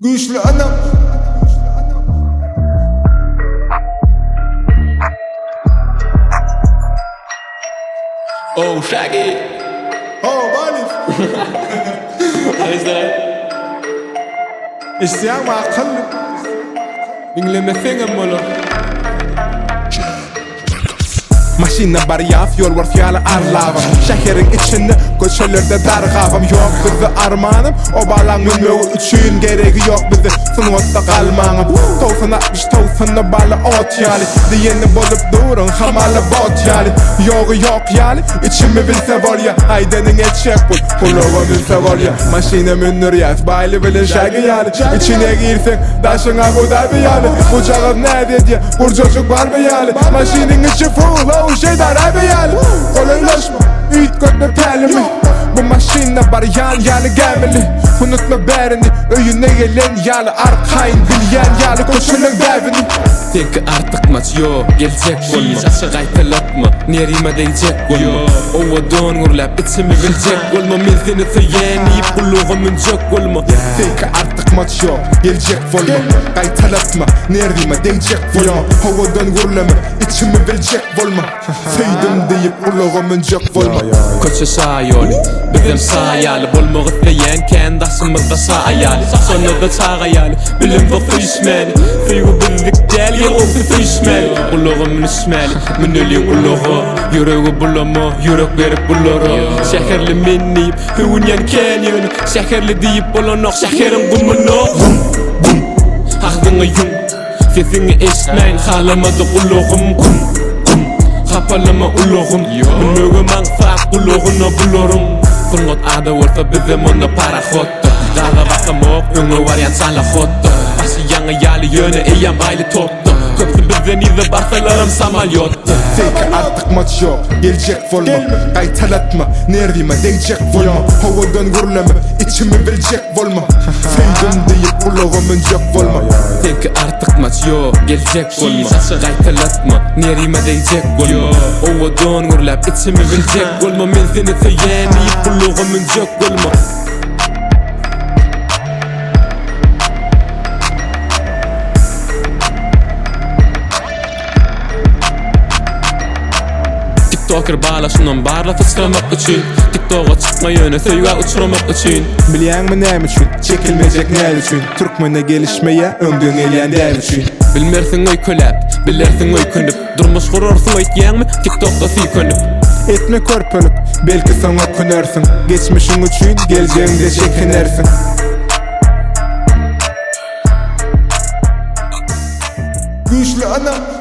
Güçlü anam. Oh Shaggy. Oh Balif. Is that? İsteyen mi akıllı? Dinlemesen ama Maşina bar yaf yol var fiyala arlavam. Şehrin içinde köşelerde dargavam. Yok bizi armanım o balan bilmeği üçün gereği yok bizi sınıfta kalmanım. 90-60 bala ot yali diyeni bolup durun hamalı bot yali. Yok yali içimi bilse var ya haydenin etçek bul kulağı bilse var ya. Maşina münür yaz baylı bilin şarkı yali. İçine girsen daşına kadar bir yali. Bu cağız ne dedi kur çocuk var mı yali. Maşinin içi full o şeyler abi yali. Kolaylaşma üyt götme pelimi. Bu maşina bar yali gelmeli. Unutma berini öyüne gelen yali. Arkayın bilyen yali koşulun devini. Tek artık maç yok, gelecek olma Aşağı aytalatma, nerime değecek olma Ova don gurlap, içimi bilecek olma Men seni seyen iyip kuluğumun çok olma Tek artık maç yok, gelecek olma Kaytalatma, nerime değecek olma Havadan gurlama, içimi bilecek olma Seydim deyip kuluğumun çok olma Koça sağ yolu, bizim sağ yali Bolmağı seyen, kendi aşımızda sağ ayali Sonra da sağ ayali, bilim ve fışmeli Fıygu bildik del, yer oldu fışmeli Kuluğumun ismeli, min ölüyüm kuluğu Yüreği bulama, yürek verip buluru Şehirli minniyip, hüvünyen kenyonu Şehirli deyip bulanok, şehirin kumunu Ağzını yum, sesini esmeyin Halamadı kuluğum kum Kapalama uluğum Münögüm anfaq kuluğuna bulurum Fırngot adı olsa bizim onu paraxottu Dağda bakım ok, ünü var yan sanla xottu Başı yanı yali yönü eyan baylı toptu Köpsü bizden izi barsalarım samalyottu Tek artık maç yok, gelecek olma Kaytalatma, nerime değecek olma Havadan gurlama, içimi bilecek olma Seydim deyip kuluğumun çok olma Tek artık maç yok, gelecek olma Kaytalatma, nerime değecek olma Ovadan gurlap, içimi bilecek olma Men seni seyen iyip kuluğumun çok olma TikToker bağlaşından barla fıçramak için TikTok'a çıkma yöne söyga uçramak için Bilyen mi ne için, çekilmeyecek ne için Türkmen'e gelişmeye öndüğün eğlen değil için Bilmersin oy kölep, bilersin oy könüp Durmuş kurursun oy diyen mi TikTok'ta silkönüp Etme körpönüp, belki sana könersin Geçmişin için geleceğinde çekinersin Güçlü anam.